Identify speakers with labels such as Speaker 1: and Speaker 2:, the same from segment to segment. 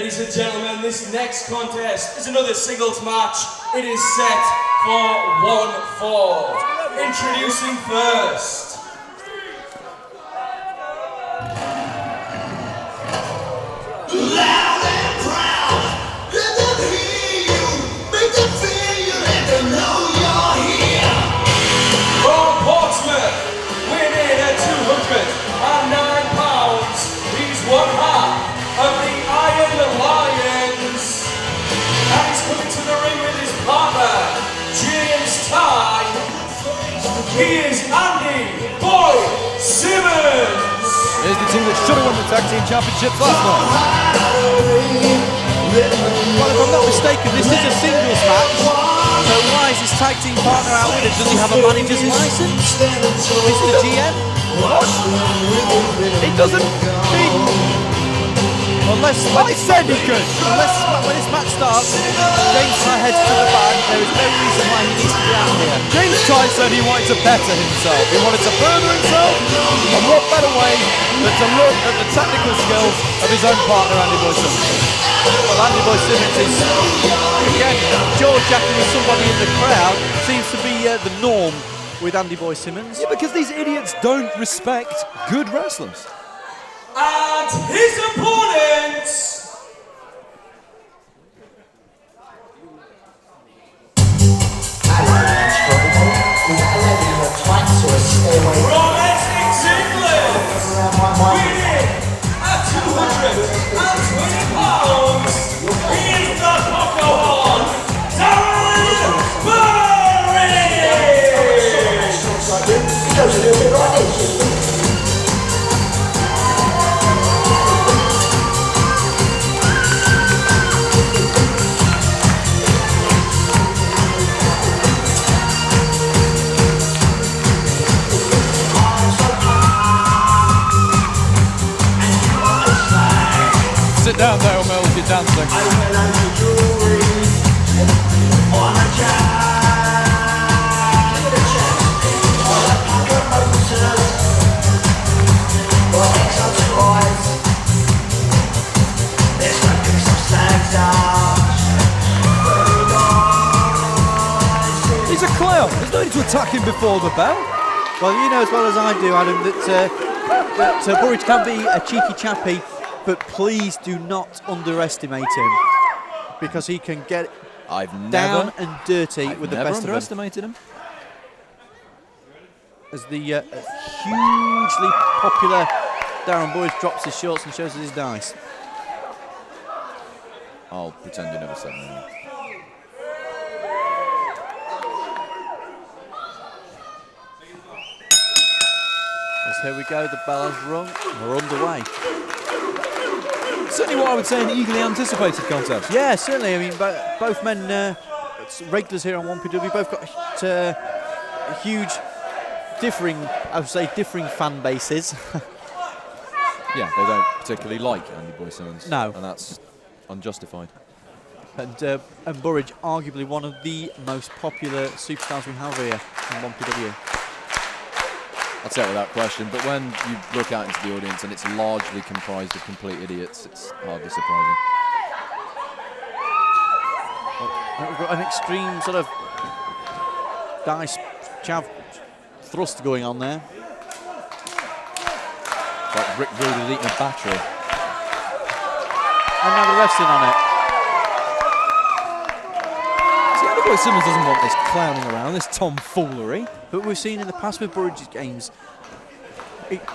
Speaker 1: Ladies and gentlemen, this next contest is another singles match. It is set for one fall. Introducing first.
Speaker 2: Loud and proud, let them hear you, make them feel you, let them know you're here.
Speaker 1: From Portsmouth, winning at 209 pounds, he's one half of the Iron Lions. And he's coming to the ring with his partner, James Ty. He is Andy Boy Simmonz.
Speaker 3: Here's the team that should have won the Tag Team Championships last night. Well, if I'm not mistaken, this is a singles match. So why is his tag team partner out with him? Does he have a manager's license? Mr. GM? He doesn't. Unless, I said he could. Unless when this match starts, James Ty heads to the back. There is no reason why he needs to be out here. James Ty said he wanted to better himself. He wanted to further himself. And what better way than to look at the technical skills of his own partner, Andy Boy Simmonz. Well, Andy Boy Simmonz is, again, jaw-jacking with somebody in the crowd seems to be the norm with Andy Boy Simmonz.
Speaker 4: Yeah, because these idiots don't respect good wrestlers.
Speaker 1: And his opponent, from Essex, England, winning at 220 pounds, he is the Pukka One, Darren Burridge.
Speaker 4: Sit down there, Mel, if you're dancing. He's a clown. There's no need to attack him before the bell.
Speaker 3: Well, you know as well as I do, Adam, that Burridge can be a cheeky chappy, but please do not underestimate him, because he can get down and dirty with the best of them.
Speaker 4: I've never underestimated him.
Speaker 3: As the hugely popular Darren Burridge drops his shorts and shows us his dice.
Speaker 4: I'll pretend you never said anything.
Speaker 3: As here we go, the bell has rung, we're underway.
Speaker 4: Certainly what I would say an eagerly anticipated contest.
Speaker 3: Yeah, certainly. I mean, both men, regulars here on 1PW, both got huge, differing fan bases.
Speaker 4: Yeah, they don't particularly like Andy Boy Simmonz.
Speaker 3: No.
Speaker 4: And that's unjustified.
Speaker 3: And Burridge, arguably one of the most popular superstars we have here on 1PW.
Speaker 4: I'd say it without question, but when you look out into the audience and it's largely comprised of complete idiots, it's hardly surprising.
Speaker 3: Well, we've got an extreme sort of dice chav thrust going on there.
Speaker 4: It's like Rick Rude has eaten a battery.
Speaker 3: And now the ref's in on it.
Speaker 4: See, Andy Boy Simmonz doesn't want this clowning around, this tomfoolery.
Speaker 3: But we've seen in the past with Burridge's games,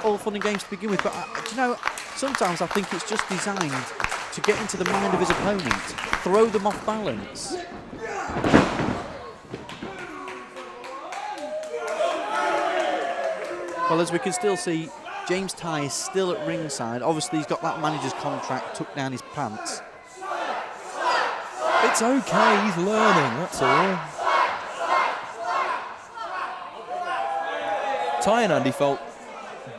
Speaker 3: all fun and games to begin with, but do you know, sometimes I think it's just designed to get into the mind of his opponent, throw them off balance. Well, as we can still see, James Ty is still at ringside. Obviously, he's got that manager's contract tucked down his pants.
Speaker 4: It's okay, he's learning, that's all. Ty and Andy felt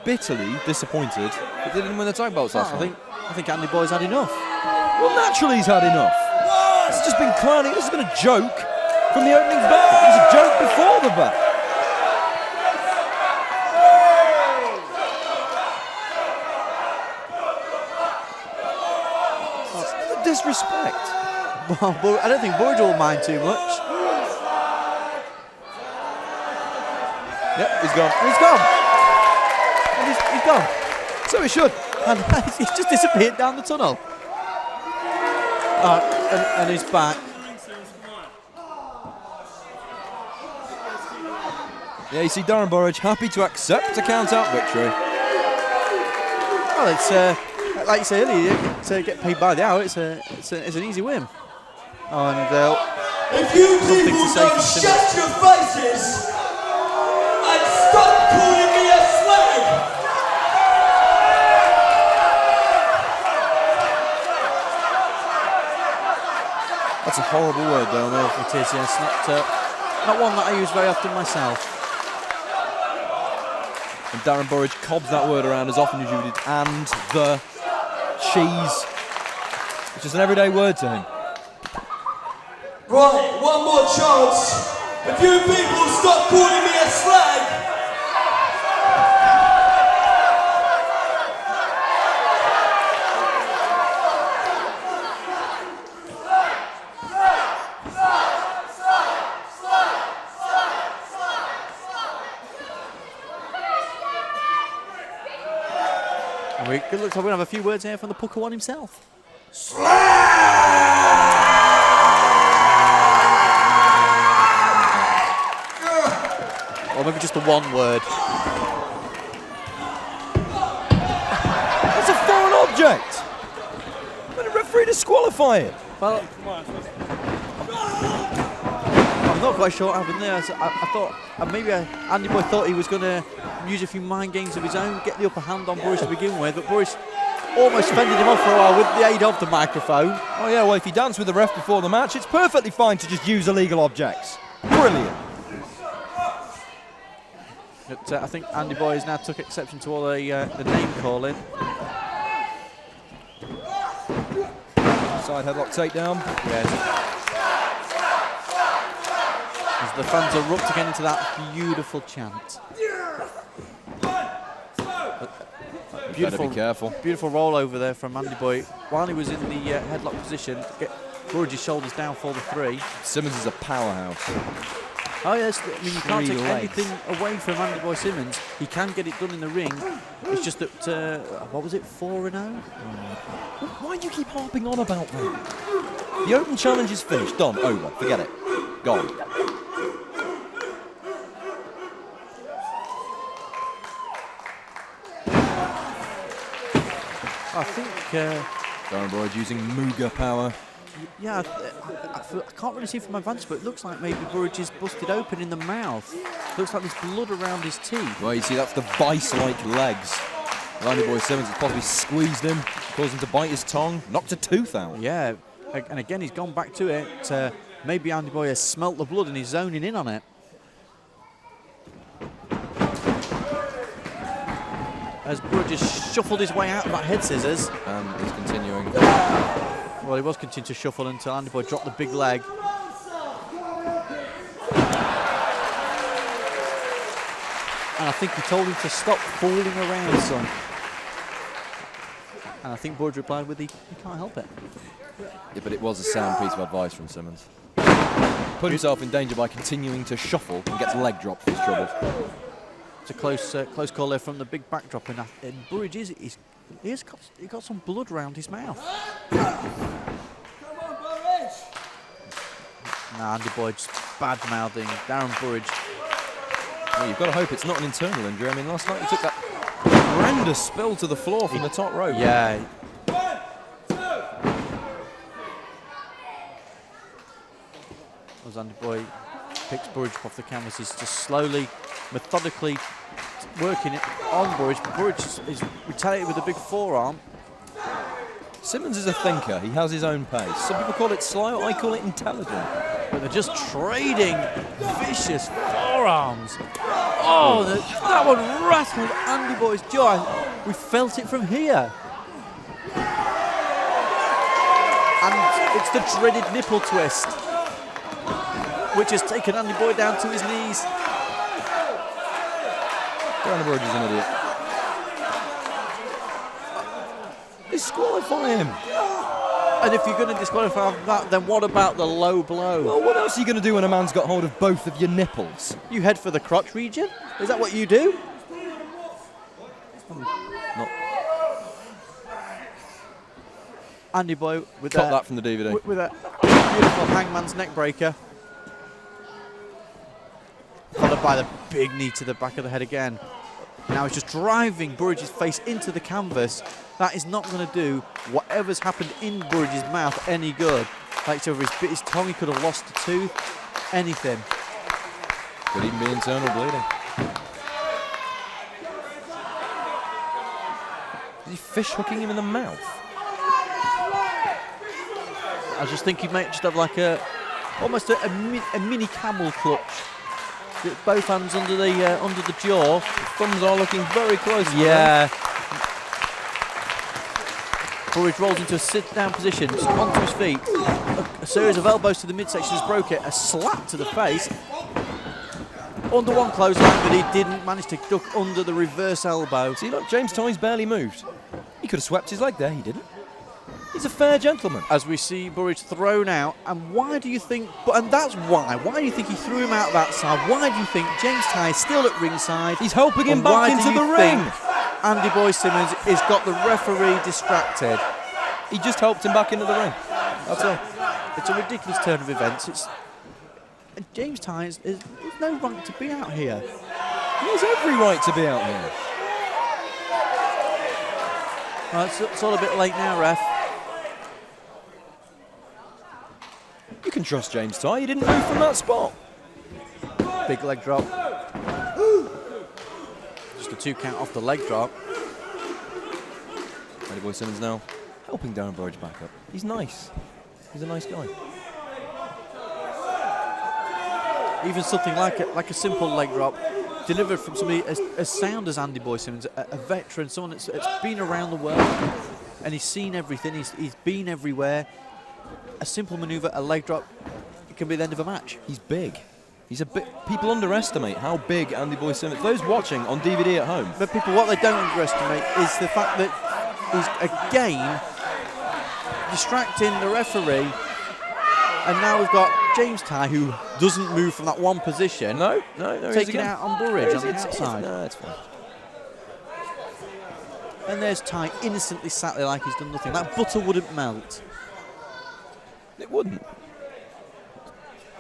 Speaker 4: bitterly disappointed that they didn't win the tag belts last night.
Speaker 3: I think Andy Boy's had enough.
Speaker 4: Well, naturally he's had enough. This has just been clowning. This has been a joke from the opening bell. It was a joke before the bell. disrespect.
Speaker 3: Well, I don't think Burridge will mind too much.
Speaker 4: Yep, he's gone.
Speaker 3: And he's gone. And he's gone.
Speaker 4: So he should.
Speaker 3: And he's just disappeared down the tunnel. And he's back.
Speaker 4: Yeah, you see Darren Burridge happy to accept a count-out victory.
Speaker 3: Well, it's like you said earlier, to get paid by the hour, it's an easy win. Oh, and
Speaker 1: If you
Speaker 3: something
Speaker 1: people
Speaker 3: to say
Speaker 1: don't
Speaker 3: for Simmonz.
Speaker 1: shut your faces and stop calling me a slag!
Speaker 4: That's a horrible word, Darren.
Speaker 3: It is, yes, not one that I use very often myself.
Speaker 4: And Darren Burridge cobs that word around as often as you did. And the cheese. It's just an everyday word to him.
Speaker 1: Right, one more chance. If you people stop calling me a slag,
Speaker 3: It looks like we're going to have a few words here from the Pukka One himself. Or maybe just the one word.
Speaker 4: That's a foreign object. When a referee disqualify it.
Speaker 3: Well, I'm not quite sure what happened there. I thought maybe Andy Boy thought he was going to use a few mind games of his own, get the upper hand on Burridge to begin with, but Burridge almost fended him off for a while with the aid of the microphone.
Speaker 4: Oh yeah, well if you dance with the ref before the match, it's perfectly fine to just use illegal objects. Brilliant.
Speaker 3: But I think Andy Boy has now took exception to all the name calling.
Speaker 4: Side headlock takedown.
Speaker 3: Yes. As the fans erupt again into that beautiful chant.
Speaker 4: Better be careful.
Speaker 3: Beautiful roll over there from Andy Boy while he was in the headlock position. Get Burridge's shoulders down for the 3.
Speaker 4: Simmonz is a powerhouse.
Speaker 3: Oh yes, I mean you can't
Speaker 4: 3
Speaker 3: take
Speaker 4: legs.
Speaker 3: anything away from Andy Boy Simmonz. He can get it done in the ring. It's just that what was it, 4-0?
Speaker 4: Why do you keep harping on about that? The open challenge is finished. Done. Over. Forget it. Gone.
Speaker 3: I think.
Speaker 4: Darren Burridge using Muga power.
Speaker 3: Yeah, I can't really see from my vantage, but it looks like maybe Burridge is busted open in the mouth. Looks like there's blood around his teeth.
Speaker 4: Well, you see, that's the vice-like legs. Andy Boy Simmonz has possibly squeezed him, caused him to bite his tongue, knocked a tooth out.
Speaker 3: Yeah, and again he's gone back to it. Maybe Andy Boy has smelt the blood and he's zoning in on it. As Burridge has shuffled his way out of that head scissors.
Speaker 4: And he's continuing.
Speaker 3: Well, he was continuing to shuffle until Andy Boy dropped the big leg. And I think he told him to stop fooling around, son. And I think Burridge replied with, he can't help it.
Speaker 4: Yeah, but it was a sound piece of advice from Simmonz. Put himself in danger by continuing to shuffle and gets leg drop for his troubles.
Speaker 3: It's a close call there from the big backdrop, and Burridge he's got some blood around his mouth. Nah, Andy Boy just bad-mouthing Darren Burridge.
Speaker 4: Well, you've got to hope it's not an internal injury. I mean, last night he took that horrendous spill to the floor from the top rope.
Speaker 3: Yeah. As Andy Boy picks Burridge off the canvas, he's just slowly, methodically working it on Burridge, but Burridge is retaliated with a big forearm.
Speaker 4: Simmonz is a thinker. He has his own pace. Some people call it slow. I call it intelligent.
Speaker 3: But they're just trading vicious forearms. Oh, that one rattled Andy Boy's jaw. We felt it from here. And it's the dreaded nipple twist, which has taken Andy Boy down to his knees.
Speaker 4: Darren Burridge is an idiot. Disqualify him.
Speaker 3: And if you're going to disqualify that, then what about the low blow?
Speaker 4: Well, what else are you going to do when a man's got hold of both of your nipples?
Speaker 3: You head for the crotch region? Is that what you do?
Speaker 4: Not.
Speaker 3: Andy Boy with
Speaker 4: Cut that from the DVD.
Speaker 3: with a beautiful hangman's neck breaker. Followed by the big knee to the back of the head again. Now he's just driving Burridge's face into the canvas. That is not going to do whatever's happened in Burridge's mouth any good. Like so, if he bit his tongue, he could have lost a tooth. Anything.
Speaker 4: Could even be internal bleeding. Is he fish hooking him in the mouth?
Speaker 3: I just think he might just have like almost a mini camel clutch. With both hands under the jaw.
Speaker 4: Thumbs are looking very close.
Speaker 3: Yeah. Burridge rolls into a sit-down position, just onto his feet. A series of elbows to the midsection has broke it. A slap to the face. Under one clothesline, but he didn't manage to duck under the reverse elbow.
Speaker 4: See, look, James Toy's barely moved. He could have swept his leg there, he didn't. He's a fair gentleman.
Speaker 3: As we see Burridge thrown out, and why do you think, and that's why do you think he threw him out that side? Why do you think James Ty is still at ringside?
Speaker 4: He's helping him back into the ring.
Speaker 3: Andy Boy Simmonz has got the referee distracted.
Speaker 4: He just helped him back into the ring. That's all.
Speaker 3: It's a ridiculous turn of events. And James Ty has no right to be out here.
Speaker 4: He has every right to be out here.
Speaker 3: Right, it's all a bit late now, ref.
Speaker 4: You can trust James Ty. He didn't move from that spot.
Speaker 3: Big leg drop. Just a 2 count off the leg drop.
Speaker 4: Andy Boy Simmonz now helping Darren Burridge back up. He's nice. He's a nice guy.
Speaker 3: Even something like a simple leg drop delivered from somebody as sound as Andy Boy Simmonz, a veteran, someone that's been around the world and he's seen everything. He's been everywhere. A simple manoeuvre, a leg drop, it can be the end of a match.
Speaker 4: He's big. He's a bit. People underestimate how big Andy Boy Simmonz. Those watching on DVD at home.
Speaker 3: But people, what they don't underestimate is the fact that he's again distracting the referee, and now we've got James Ty, who doesn't move from that one position.
Speaker 4: No,
Speaker 3: taking it out on Burridge on the outside.
Speaker 4: No, it's fine.
Speaker 3: And there's Ty innocently sat there like he's done nothing. That butter wouldn't melt.
Speaker 4: It wouldn't.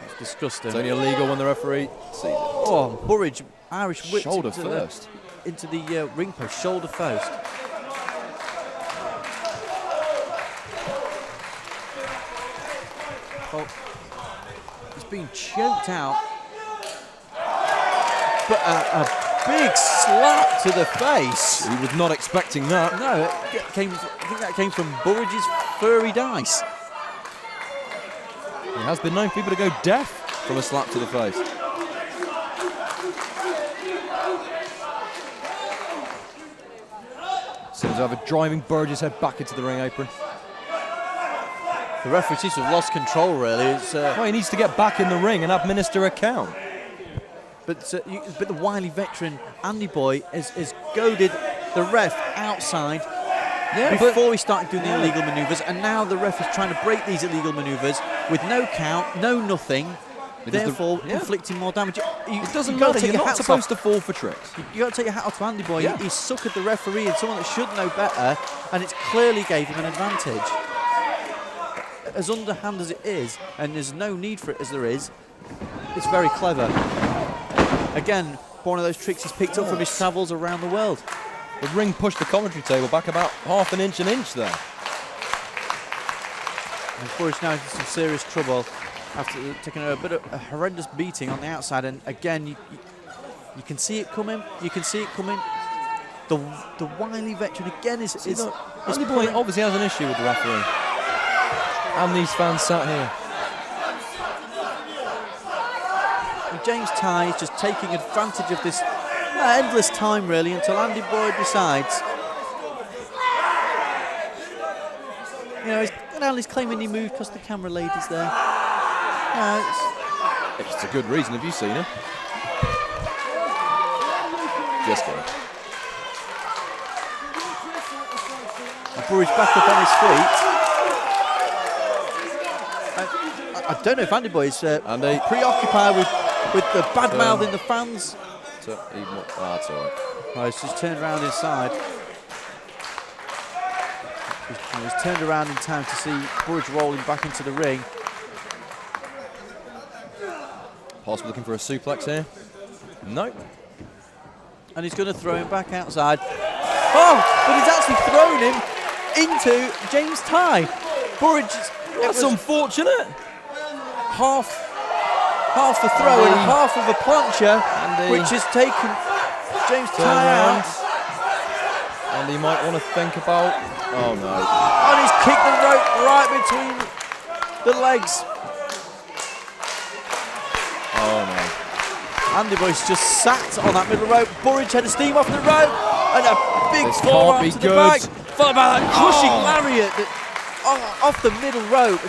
Speaker 3: It's disgusting.
Speaker 4: It's only illegal when the referee sees it.
Speaker 3: Oh, Burridge, Irish whipped
Speaker 4: Shoulder first.
Speaker 3: Into the ring post, shoulder first. Oh, he's being choked out. But a big slap to the face.
Speaker 4: He was not expecting that.
Speaker 3: No, I think that came from Burridge's furry dice.
Speaker 4: He has been known for people to go deaf from a slap to the face. Simmonz over driving Burridge's head back into the ring apron.
Speaker 3: The referee seems to have lost control, really. It's,
Speaker 4: Well, he needs to get back in the ring and administer a count.
Speaker 3: but the wily veteran Andy Boy has goaded the ref outside before he started doing the illegal manoeuvres, and now the ref is trying to break these illegal manoeuvres with no count, no nothing, therefore inflicting more damage.
Speaker 4: It doesn't matter, you're not supposed to fall for tricks.
Speaker 3: You got to take your hat off to Andy Boy.
Speaker 4: Yeah.
Speaker 3: He suckered the referee and someone that should know better, and it's clearly gave him an advantage. As underhand as it is, and there's no need for it as there is, it's very clever. Again, one of those tricks he's picked up from his travels around the world.
Speaker 4: The ring pushed the commentary table back about half an inch there.
Speaker 3: And Burridge now into some serious trouble after taking a bit of a horrendous beating on the outside. And again, you can see it coming. You can see it coming. The wily veteran again is
Speaker 4: Andy Boy obviously has an issue with the referee. And these fans sat here.
Speaker 3: And James Ty is just taking advantage of this endless time, really, until Andy Boy decides. You know, he's claiming he moved because the camera lady's there.
Speaker 4: It's a good reason. Have you seen him? Just kidding.
Speaker 3: Burridge back up on his feet. I don't know if Andy Boy is preoccupied with the bad mouthing the fans.
Speaker 4: That's all right.
Speaker 3: Oh, he's just turned around inside. He's turned around in time to see Burridge rolling back into the ring.
Speaker 4: Possibly looking for a suplex here. Nope.
Speaker 3: And he's going to throw him back outside. Oh, but he's actually thrown him into James Ty. Burridge,
Speaker 4: That's unfortunate.
Speaker 3: half a throw and half of a plancher,
Speaker 4: Andy.
Speaker 3: which has taken James
Speaker 4: Turn
Speaker 3: Ty
Speaker 4: around.
Speaker 3: out.
Speaker 4: And he might want to think about. Oh no.
Speaker 3: And he's kicked the rope right between the legs.
Speaker 4: Oh no.
Speaker 3: Andy Boy's just sat on that middle rope. Burridge had a steam off the rope and a big
Speaker 4: This
Speaker 3: forearm
Speaker 4: can't
Speaker 3: to
Speaker 4: be
Speaker 3: the
Speaker 4: good.
Speaker 3: back. Followed by that crushing lariat that, off the middle rope.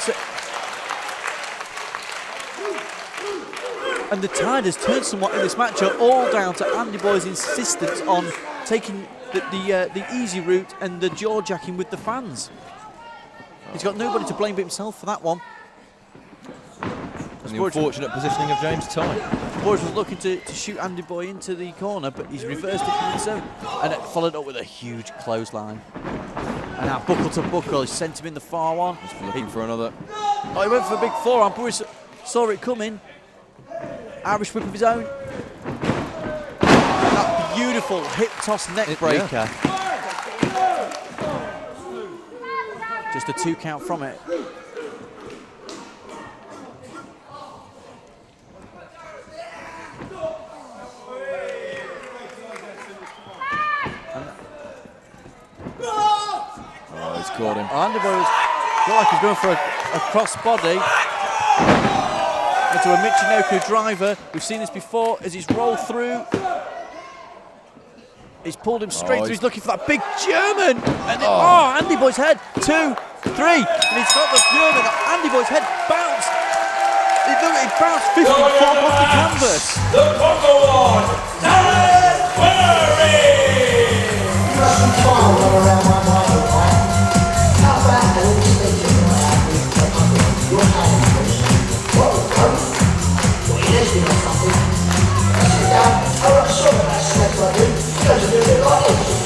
Speaker 3: And the tide has turned somewhat in this matchup, all down to Andy Boy's insistence on taking the easy route and the jaw-jacking with the fans. He's got nobody to blame but himself for that one.
Speaker 4: And the unfortunate positioning of James Ty.
Speaker 3: Burridge was looking to shoot Andy Boy into the corner, but he's reversed it from himself. And it followed up with a huge clothesline. And now buckle to buckle, he sent him in the far one.
Speaker 4: Just looking for another.
Speaker 3: Oh, he went for a big forearm. Burridge saw it coming. Irish whip of his own. That beautiful hip toss neck breaker. Just a 2 count from it.
Speaker 4: Oh, he's caught him.
Speaker 3: Andy Boy looked like he's going for a cross body into a Michinoku driver. We've seen this before as he's rolled through. He's pulled him straight through. He's looking for that big German. And Andy Boy's head. 2, 3. And he's got the German. Andy Boy's head bounced. He bounced 50 foot off the canvas.
Speaker 1: The Pukka One, Darren Burridge!
Speaker 2: Something. Sit down. I'll show you that step like this. Just a little bit like this.